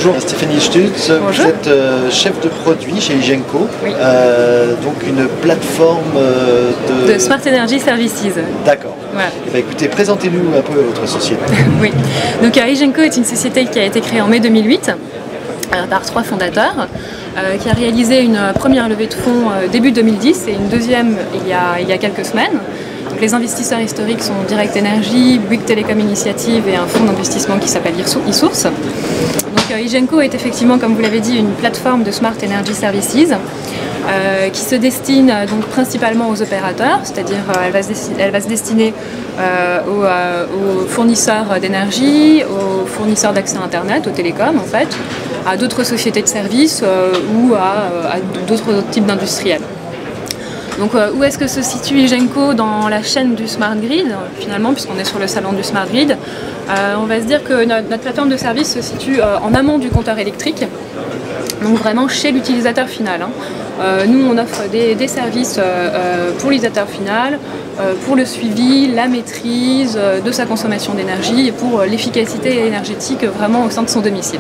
bonjour Stéphanie Stutz, Bonjour. vous êtes chef de produit chez Igenco, Oui. donc une plateforme De Smart Energy Services. D'accord. Voilà. Eh bien, écoutez, présentez-nous un peu votre société. Oui. Donc Igenco est une société qui a été créée en mai 2008 par 3 fondateurs, qui a réalisé une première levée de fonds début 2010 et une deuxième il y a quelques semaines. Donc, les investisseurs historiques sont Direct Energy, Bouygues Telecom Initiative et un fonds d'investissement qui s'appelle eSource. Donc Igenco est effectivement, comme vous l'avez dit, une plateforme de Smart Energy Services qui se destine donc principalement aux opérateurs, c'est-à-dire elle va se destiner aux fournisseurs d'énergie, aux fournisseurs d'accès à Internet, aux télécoms en fait, à d'autres sociétés de services ou à d'autres types d'industriels. Donc où est-ce que se situe Igenco dans la chaîne du Smart Grid finalement, puisqu'on est sur le salon du Smart Grid? On va se dire que notre plateforme de service se situe en amont du compteur électrique, donc vraiment chez l'utilisateur final. Nous on offre des services pour l'utilisateur final, pour le suivi, la maîtrise de sa consommation d'énergie et pour l'efficacité énergétique vraiment au sein de son domicile.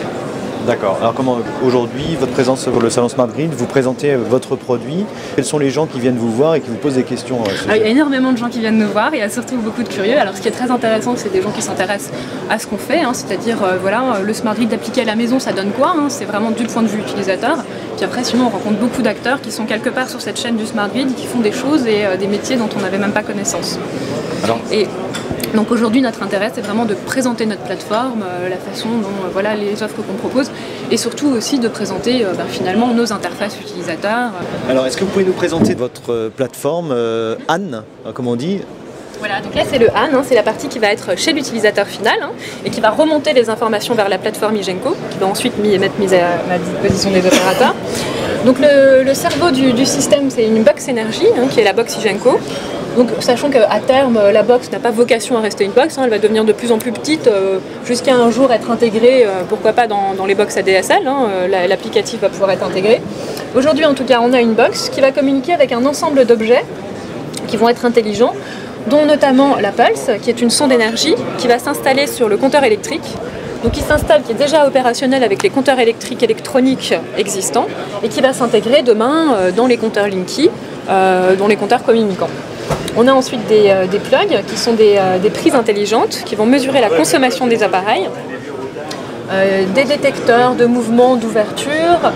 D'accord. Alors comment aujourd'hui, votre présence sur le salon Smart Grid, vous présentez votre produit? Quels sont les gens qui viennent vous voir et qui vous posent des questions? Il y a énormément de gens qui viennent nous voir, il y a surtout beaucoup de curieux. Alors ce qui est très intéressant, c'est des gens qui s'intéressent à ce qu'on fait, c'est-à-dire voilà, le Smart Grid appliqué à la maison, ça donne quoi? C'est vraiment du point de vue utilisateur. Puis après, sinon, on rencontre beaucoup d'acteurs qui sont quelque part sur cette chaîne du Smart Grid, qui font des choses et des métiers dont on n'avait même pas connaissance. Donc aujourd'hui, notre intérêt, c'est vraiment de présenter notre plateforme, la façon dont voilà, les offres qu'on propose, et surtout aussi de présenter finalement nos interfaces utilisateurs. Alors, est-ce que vous pouvez nous présenter votre plateforme Anne, comme on dit? Voilà, donc là c'est le Anne, c'est la partie qui va être chez l'utilisateur final et qui va remonter les informations vers la plateforme Igenco, qui va ensuite être mise à la disposition des opérateurs. Donc le cerveau du système, c'est une box énergie, qui est la box Igenco. Donc sachant qu'à terme, la box n'a pas vocation à rester une box, elle va devenir de plus en plus petite, jusqu'à un jour être intégrée, pourquoi pas dans les box ADSL, l'applicatif va pouvoir être intégré. Aujourd'hui en tout cas, on a une box qui va communiquer avec un ensemble d'objets qui vont être intelligents, dont notamment la Pulse, qui est une sonde d'énergie qui va s'installer sur le compteur électrique. Donc qui s'installe, qui est déjà opérationnel avec les compteurs électriques électroniques existants et qui va s'intégrer demain dans les compteurs Linky, dans les compteurs communicants. On a ensuite des plugs qui sont des prises intelligentes qui vont mesurer la consommation des appareils, des détecteurs de mouvement, d'ouverture,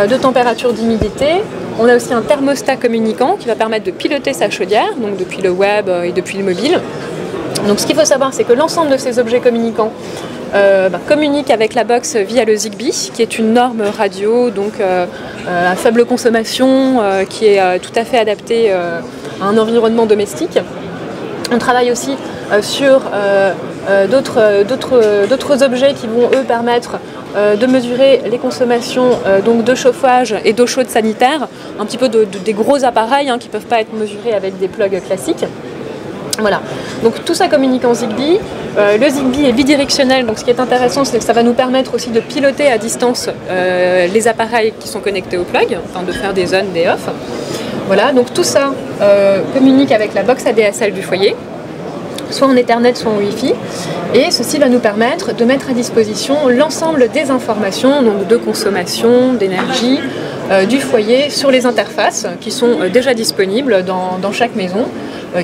de température, d'humidité. On a aussi un thermostat communicant qui va permettre de piloter sa chaudière, donc depuis le web et depuis le mobile. Donc ce qu'il faut savoir, c'est que l'ensemble de ces objets communicants communiquent avec la box via le Zigbee, qui est une norme radio, donc à faible consommation, qui est tout à fait adaptée à un environnement domestique. On travaille aussi sur d'autres objets qui vont eux permettre de mesurer les consommations donc de chauffage et d'eau chaude sanitaire, un petit peu des gros appareils qui ne peuvent pas être mesurés avec des plugs classiques. Voilà, donc tout ça communique en Zigbee. Le Zigbee est bidirectionnel, donc ce qui est intéressant, c'est que ça va nous permettre aussi de piloter à distance les appareils qui sont connectés au plug, de faire des on, des off. Voilà, donc tout ça communique avec la box ADSL du foyer, soit en Ethernet, soit en Wi-Fi, et ceci va nous permettre de mettre à disposition l'ensemble des informations donc de consommation, d'énergie du foyer sur les interfaces qui sont déjà disponibles dans chaque maison,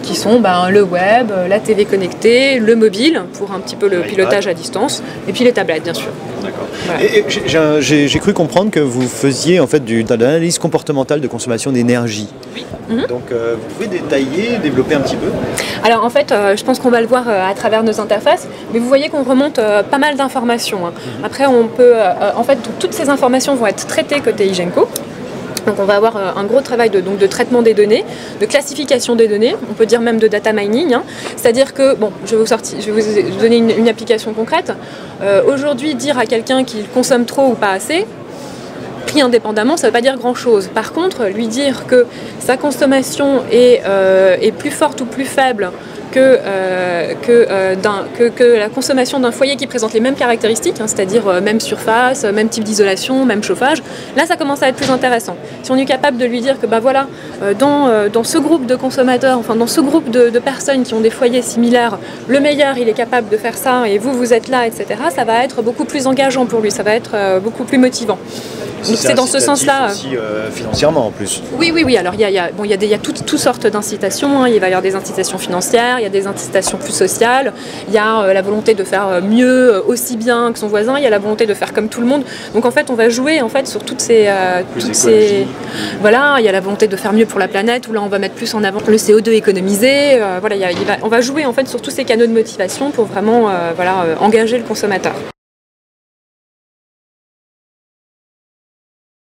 qui sont le web, la TV connectée, le mobile pour un petit peu le pilotage à distance, et puis les tablettes bien sûr. D'accord. Voilà. J'ai cru comprendre que vous faisiez en fait de l'analyse comportementale de consommation d'énergie. Oui. Donc vous pouvez détailler, développer un petit peu? Alors en fait, je pense qu'on va le voir à travers nos interfaces, mais vous voyez qu'on remonte pas mal d'informations. Après, on peut, en fait, toutes ces informations vont être traitées côté Igenco. Donc on va avoir un gros travail de traitement des données, de classification des données, on peut dire même de data mining. C'est-à-dire que, bon, je vais vous donner une application concrète. Aujourd'hui, dire à quelqu'un qu'il consomme trop ou pas assez, pris indépendamment, ça ne veut pas dire grand-chose. Par contre, lui dire que sa consommation est plus forte ou plus faible que la consommation d'un foyer qui présente les mêmes caractéristiques, hein, c'est-à-dire même surface, même type d'isolation, même chauffage, là ça commence à être plus intéressant. Si on est capable de lui dire que bah voilà, dans ce groupe de consommateurs, enfin dans ce groupe de personnes qui ont des foyers similaires, le meilleur il est capable de faire ça et vous êtes là, etc., ça va être beaucoup plus engageant pour lui, ça va être beaucoup plus motivant. Donc c'est dans ce sens-là. Aussi financièrement en plus. Oui. Alors il y a toutes sortes d'incitations. Hein. Il va y avoir des incitations financières, il y a des incitations plus sociales. Il y a la volonté de faire mieux, aussi bien que son voisin. Il y a la volonté de faire comme tout le monde. Donc en fait, on va jouer sur toutes ces. Voilà, il y a la volonté de faire mieux pour la planète. Où là, on va mettre plus en avant le CO2 économisé. On va jouer sur tous ces canaux de motivation pour vraiment engager le consommateur.